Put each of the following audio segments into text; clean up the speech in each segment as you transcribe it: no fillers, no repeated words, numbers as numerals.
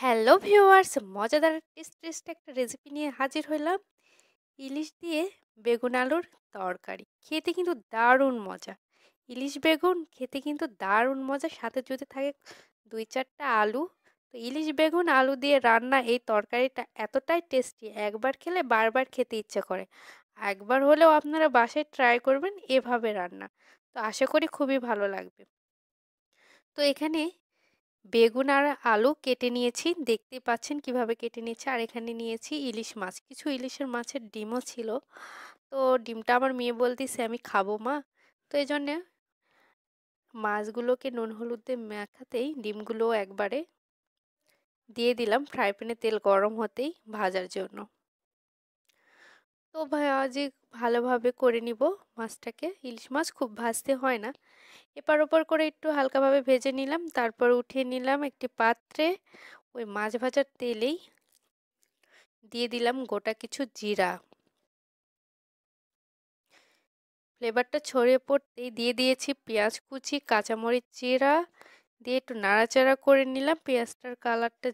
Hello viewers, মজাদার test একটা recipe নিয়ে হাজির হলাম। ইলিশ দিয়ে বেগুন আলুর তরকারি খেতে কিন্তু দারুণ মজা। ইলিশ বেগুন খেতে কিন্তু দারুণ মজা, সাথে যদি থাকে 2-4টা আলু। তো ইলিশ বেগুন আলু দিয়ে রান্না এই তরকারিটা এতটাই টেস্টি, একবার খেলে বারবার খেতে ইচ্ছে করে। একবার হলেও আপনারা বাসায় ট্রাই করবেন এভাবে রান্না। তো আশা করি খুবই ভালো লাগবে। তো এখানে বেগুন আর আলু কেটে নিয়েছি, দেখতেই পাচ্ছেন কিভাবে কেটে নিয়েছি। আর এখানে নিয়েছি ইলিশ মাছ, কিছু ইলিশের মাছের ডিমও ছিল। তো ডিমটা আমার মেয়ে বলতেছে আমি খাবো মা। তো এই জন্যে মাছগুলোকে নুন হলুদ দিয়ে মাখাতেই ডিমগুলো একবারে দিয়ে দিলাম ফ্রাই প্যানে, তেল গরম হতেই ভাজার জন্য। তো ভাজি ভালোভাবে করে নিব মাছটাকে। ইলিশ মাছ খুব ভাজতে হয় না, এপার ওপর করে একটু হালকাভাবে ভেজে নিলাম। তারপর উঠিয়ে নিলাম একটি পাত্রে। ওই মাছ ভাজার তেলেই দিয়ে দিলাম গোটা কিছু জিরা। ফ্লেভারটা ছড়িয়ে পড়তেই দিয়ে দিয়েছি পেঁয়াজ কুচি, কাঁচামরিচ চিরা দিয়ে একটু নাড়াচাড়া করে নিলাম। পেঁয়াজটার কালারটা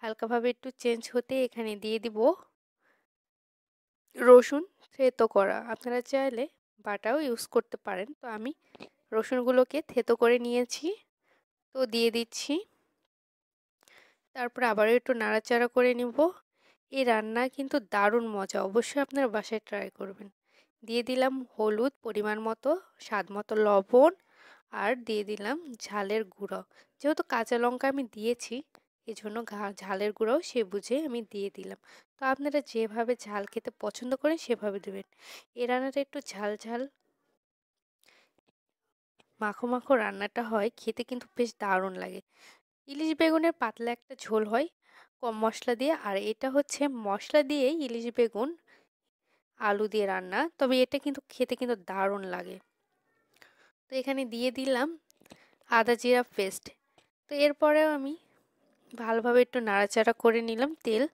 হালকাভাবে একটু চেঞ্জ হতে এখানে দিয়ে দিব রসুন থেতো করা। আপনারা চাইলে বাটাও ইউজ করতে পারেন। তো আমি রসুনগুলোকে থেতো করে নিয়েছি, তো দিয়ে দিচ্ছি। তারপর আবারও একটু নাড়াচাড়া করে নিব। এই রান্না কিন্তু দারুণ মজা, অবশ্যই আপনারা বাসায় ট্রাই করবেন। দিয়ে দিলাম হলুদ পরিমাণ মতো, স্বাদ মতো লবণ, আর দিয়ে দিলাম ঝালের গুঁড়ো। যেহেতু কাঁচা লঙ্কা আমি দিয়েছি, এই জন্য ঝালের গুঁড়োও সে বুঝে আমি দিয়ে দিলাম। তো আপনারা যেভাবে ঝাল খেতে পছন্দ করেন সেভাবে দেবেন। এই রান্নাটা একটু ঝাল ঝাল মাখো মাখো রান্নাটা হয়, খেতে কিন্তু বেশ দারুণ লাগে। ইলিশ বেগুনের পাতলা একটা ঝোল হয় কম মশলা দিয়ে, আর এটা হচ্ছে মশলা দিয়ে ইলিশ বেগুন আলু দিয়ে রান্না, তবে এটা কিন্তু খেতে কিন্তু দারুণ লাগে। তো এখানে দিয়ে দিলাম আদা জিরা পেস্ট। তো এরপরেও আমি ভালোভাবে একটু নাড়াচাড়া করে নিলাম, তেল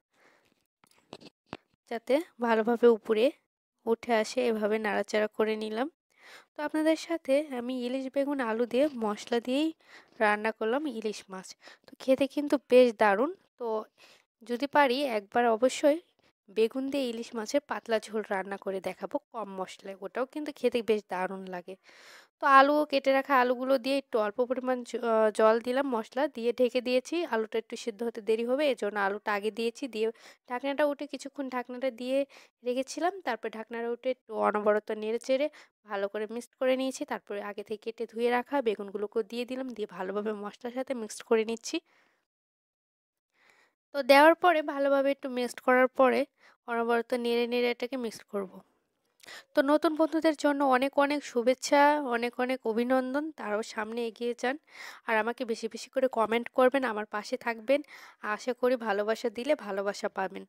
যাতে ভালোভাবে উপরে উঠে আসে এভাবে নাড়াচাড়া করে নিলাম। তো আপনাদের সাথে আমি ইলিশ বেগুন আলু দিয়ে মশলা দিয়েই রান্না করলাম ইলিশ মাছ। তো খেতে কিন্তু বেশ দারুণ। তো যদি পারি একবার অবশ্যই বেগুন দিয়ে ইলিশ মাছের পাতলা ঝোল রান্না করে দেখাবো কম মশলায়, ওটাও কিন্তু খেতে বেশ দারুণ লাগে। তো আলু কেটে রাখা আলুগুলো দিয়ে একটু অল্প পরিমাণ জল দিলাম, মশলা দিয়ে ঢেকে দিয়েছি। আলুটা একটু সিদ্ধ হতে দেরি হবে, এজন্য আলুটা আগে দিয়েছি। দিয়ে ঢাকনাটা উঠে কিছুক্ষণ ঢাকনাটা দিয়ে রেখেছিলাম। তারপর ঢাকনাটা উঠে একটু অনবরত নেড়ে চেড়ে ভালো করে মিক্সড করে নিয়েছি। তারপরে আগে থেকে কেটে ধুয়ে রাখা বেগুনগুলোকে দিয়ে দিলাম, দিয়ে ভালোভাবে মশলার সাথে মিক্সড করে নিচ্ছি। তো দেওয়ার পরে ভালোভাবে একটু মিক্সড করার পরে অনবরত নেড়ে নেড়ে এটাকে মিক্সড করব। তো নতুন বন্ধুদের জন্য অনেক অনেক শুভেচ্ছা, অনেক অনেক অভিনন্দন, তারাও সামনে এগিয়ে যান। আর আমাকে বেশি বেশি করে কমেন্ট করবেন, আমার পাশে থাকবেন। আশা করি ভালোবাসা দিলে ভালোবাসা পাবেন।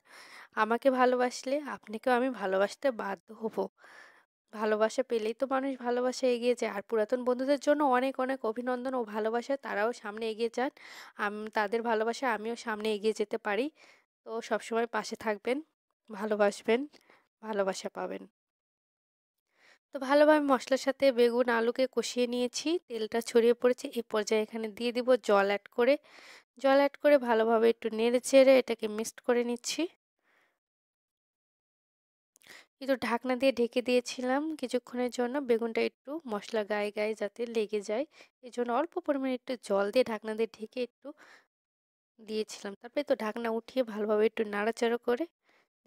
আমাকে ভালোবাসলে আপনাকেও আমি ভালোবাসতে বাধ্য হব। ভালোবাসা পেলেই তো মানুষ ভালোবাসা এগিয়ে যায়। আর পুরাতন বন্ধুদের জন্য অনেক অনেক অভিনন্দন ও ভালোবাসা, তারাও সামনে এগিয়ে যান। তাদের ভালোবাসা আমিও সামনে এগিয়ে যেতে পারি। তো সবসময় পাশে থাকবেন, ভালোবাসবেন, ভালোবাসা পাবেন। তো ভালোভাবে মশলার সাথে বেগুন আলুকে কষিয়ে নিয়েছি, তেলটা ছড়িয়ে পড়েছে। এই পর্যায়ে এখানে দিয়ে দিব জল অ্যাড করে। জল অ্যাড করে ভালোভাবে একটু নেড়ে চেড়ে এটাকে মিক্সড করে নিচ্ছি। একটু ঢাকনা দিয়ে ঢেকে দিয়েছিলাম কিছুক্ষণের জন্য, বেগুনটা একটু মশলা গায়ে গায়ে যাতে লেগে যায়, এই জন্য অল্প পরিমাণে একটু জল দিয়ে ঢাকনা দিয়ে ঢেকে একটু দিয়েছিলাম। তারপরে তো ঢাকনা উঠিয়ে ভালোভাবে একটু নাড়াচাড়া করে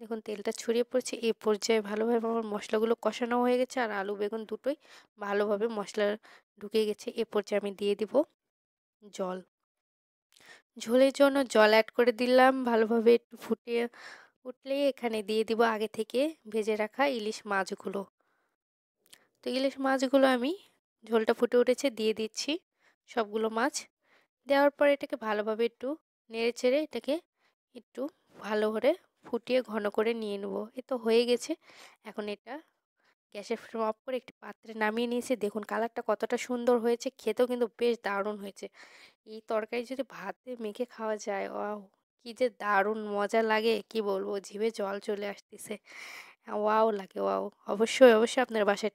দেখুন তেলটা ছড়িয়ে পড়ছে। এই পর্যায়ে ভালোভাবে আমার মশলাগুলো কষানো হয়ে গেছে, আর আলু বেগুন দুটোই ভালোভাবে মশলা ঢুকে গেছে। এ পর্যায়ে আমি দিয়ে দিব জল। ঝোলের জন্য জল অ্যাড করে দিলাম, ভালোভাবে একটু ফুটিয়ে উঠলেই এখানে দিয়ে দিব আগে থেকে ভেজে রাখা ইলিশ মাছগুলো। তো ইলিশ মাছগুলো আমি ঝোলটা ফুটে উঠেছে দিয়ে দিচ্ছি সবগুলো মাছ। দেওয়ার পর এটাকে ভালোভাবে একটু নেড়ে চেড়ে এটাকে একটু ভালো করে ফুটিয়ে ঘন করে নিয়ে নেব। এ তো হয়ে গেছে। এখন এটা গ্যাসের ফ্লেম অফ করে একটি পাত্রে নামিয়ে নিয়েছি। দেখুন কালারটা কতটা সুন্দর হয়েছে, খেতেও কিন্তু বেশ দারুণ হয়েছে। এই তরকারি যদি ভাত দিয়ে মেখে খাওয়া যায়, ওয়াও, কি যে দারুণ মজা লাগে কি বলবো, জিভে জল চলে আসতেছে। ওয়াও লাগে, ওয়াও। অবশ্যই অবশ্যই আপনার বাসায়